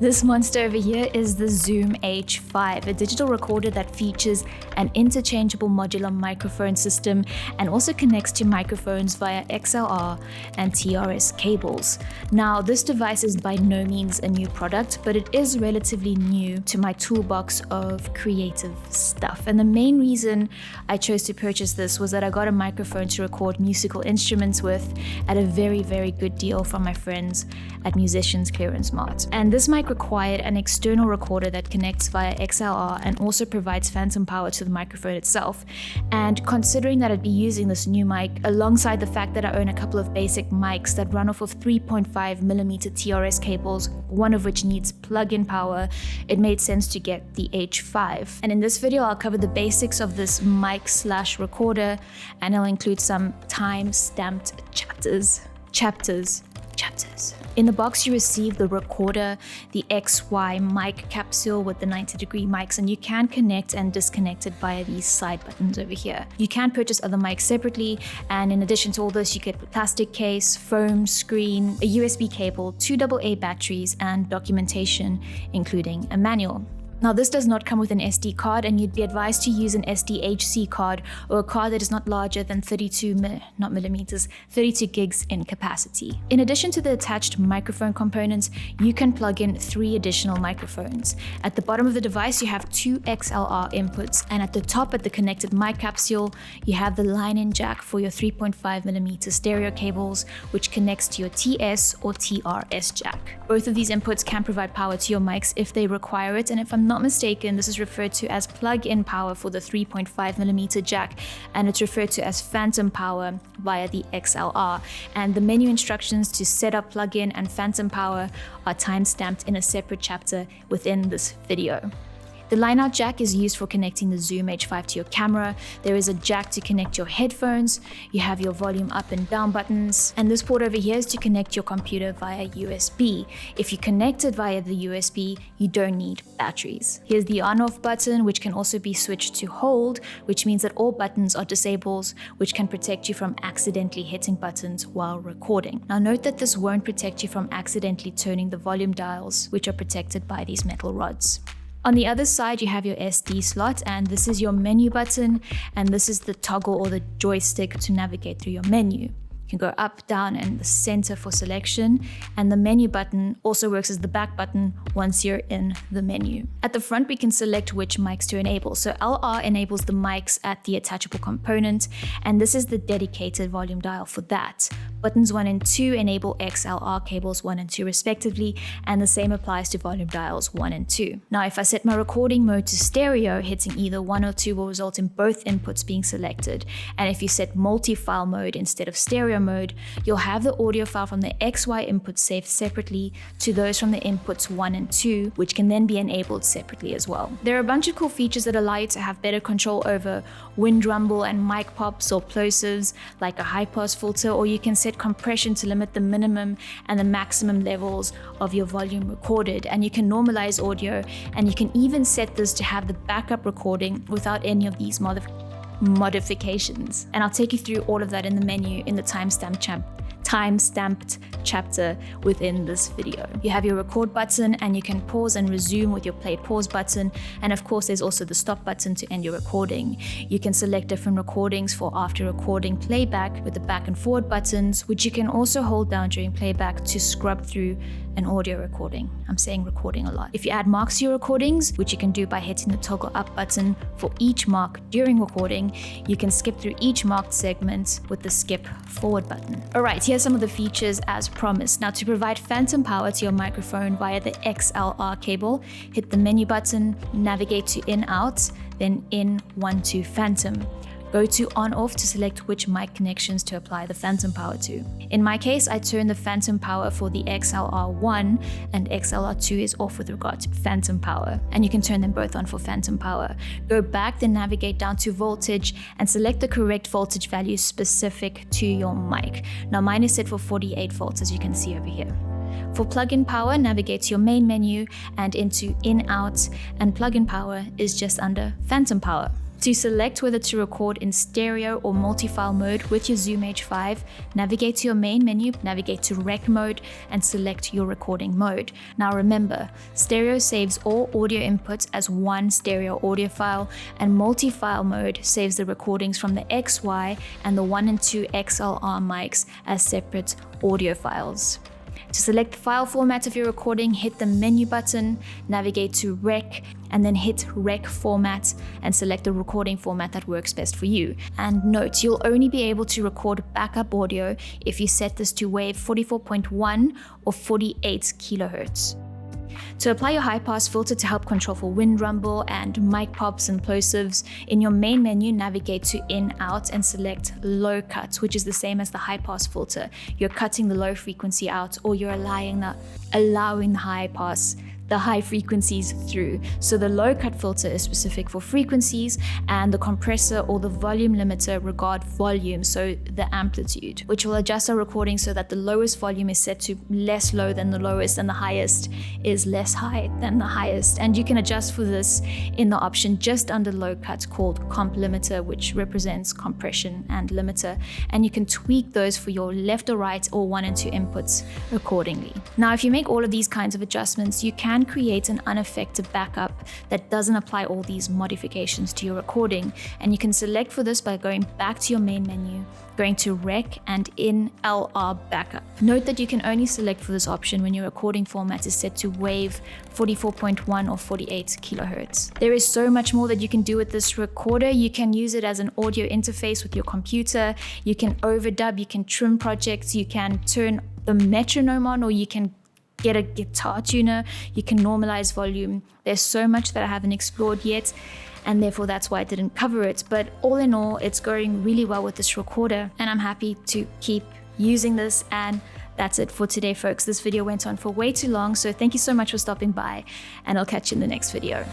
This monster over here is the Zoom H5, a digital recorder that features an interchangeable modular microphone system and also connects to microphones via XLR and TRS cables. Now, this device is by no means a new product, but it is relatively new to my toolbox of creative stuff. And the main reason I chose to purchase this was that I got a microphone to record musical instruments with at a very, very good deal from my friends at Musicians Clearance Mart. And this mic required an external recorder that connects via XLR and also provides phantom power to the microphone itself. And considering that I'd be using this new mic alongside the fact that I own a couple of basic mics that run off of 3.5mm TRS cables, one of which needs plug-in power, it made sense to get the H5. And in this video, I'll cover the basics of this mic/recorder, and I'll include some time-stamped chapters. In the box, you receive the recorder, the XY mic capsule with the 90-degree mics, and you can connect and disconnect it via these side buttons over here. You can purchase other mics separately, and in addition to all this, you get a plastic case, foam screen, a USB cable, 2 AA batteries, and documentation, including a manual. Now, this does not come with an SD card, and you'd be advised to use an SDHC card or a card that is not larger than 32 gigs in capacity. In addition to the attached microphone components, you can plug in 3 additional microphones. At the bottom of the device, you have 2 XLR inputs, and at the top at the connected mic capsule, you have the line-in jack for your 3.5mm stereo cables, which connects to your TS or TRS jack. Both of these inputs can provide power to your mics if they require it, and if I'm not mistaken, this is referred to as plug-in power for the 3.5mm jack, and it's referred to as phantom power via the XLR. And the menu instructions to set up plug-in and phantom power are time-stamped in a separate chapter within this video. The line-out jack is used for connecting the Zoom H5 to your camera. There is a jack to connect your headphones. You have your volume up and down buttons. And this port over here is to connect your computer via USB. If you connect it via the USB, you don't need batteries. Here's the on-off button, which can also be switched to hold, which means that all buttons are disabled, which can protect you from accidentally hitting buttons while recording. Now, note that this won't protect you from accidentally turning the volume dials, which are protected by these metal rods. On the other side, you have your SD slot, and this is your menu button, and this is the toggle or the joystick to navigate through your menu. You can go up, down, and the center for selection, and the menu button also works as the back button once you're in the menu. At the front, we can select which mics to enable. So LR enables the mics at the attachable component, and this is the dedicated volume dial for that. Buttons 1 and 2 enable XLR cables 1 and 2 respectively, and the same applies to volume dials 1 and 2. Now, if I set my recording mode to stereo, hitting either 1 or 2 will result in both inputs being selected. And if you set multi-file mode instead of stereo mode, you'll have the audio file from the XY input saved separately to those from the inputs 1 and 2, which can then be enabled separately as well. There are a bunch of cool features that allow you to have better control over wind rumble and mic pops or plosives, like a high pass filter, or you can set compression to limit the minimum and the maximum levels of your volume recorded, and you can normalize audio, and you can even set this to have the backup recording without any of these modifications. And I'll take you through all of that in the menu in the timestamped chapter within this video. You have your record button, and you can pause and resume with your play pause button, and of course there's also the stop button to end your recording. You can select different recordings for after recording playback with the back and forward buttons, which you can also hold down during playback to scrub through an audio recording. I'm saying recording a lot. If you add marks to your recordings, which you can do by hitting the toggle up button for each mark during recording, you can skip through each marked segment with the skip forward button. Alright, here's some of the features as promised. Now, to provide phantom power to your microphone via the XLR cable, hit the menu button, navigate to in-out, then in 1 to phantom. Go to on-off to select which mic connections to apply the phantom power to. In my case, I turned the phantom power for the XLR1, and XLR2 is off with regard to phantom power, and you can turn them both on for phantom power. Go back, then navigate down to voltage and select the correct voltage value specific to your mic. Now, mine is set for 48 volts, as you can see over here. For plug-in power, navigate to your main menu and into in-out, and plug-in power is just under phantom power. To select whether to record in stereo or multi-file mode with your Zoom H5, navigate to your main menu, navigate to Rec mode, and select your recording mode. Now remember, stereo saves all audio inputs as one stereo audio file, and multi-file mode saves the recordings from the XY and the 1 and 2 XLR mics as separate audio files. To select the file format of your recording, hit the menu button, navigate to Rec, and then hit Rec Format and select the recording format that works best for you. And note, you'll only be able to record backup audio if you set this to wave 44.1 or 48 kilohertz. To apply your high-pass filter to help control for wind rumble and mic pops and plosives, in your main menu, navigate to In, Out, and select Low Cut, which is the same as the high-pass filter. You're cutting the low frequency out, or you're allowing the high frequencies through. So the low cut filter is specific for frequencies, and the compressor or the volume limiter regard volume, so the amplitude, which will adjust our recording so that the lowest volume is set to less low than the lowest and the highest is less high than the highest. And you can adjust for this in the option just under low cut called Comp Limiter, which represents compression and limiter, and you can tweak those for your left or right or 1 and 2 inputs accordingly. Now, if you make all of these kinds of adjustments, you can create an unaffected backup that doesn't apply all these modifications to your recording, and you can select for this by going back to your main menu, going to Rec and in LR Backup. Note that you can only select for this option when your recording format is set to wave 44.1 or 48 kilohertz. There is so much more that you can do with this recorder. You can use it as an audio interface with your computer, you can overdub, you can trim projects, you can turn the metronome on, or you can get a guitar tuner, you can normalize volume. There's so much that I haven't explored yet, and therefore that's why I didn't cover it. But all in all, it's going really well with this recorder, and I'm happy to keep using this. And that's it for today, folks. This video went on for way too long, so thank you so much for stopping by, and I'll catch you in the next video.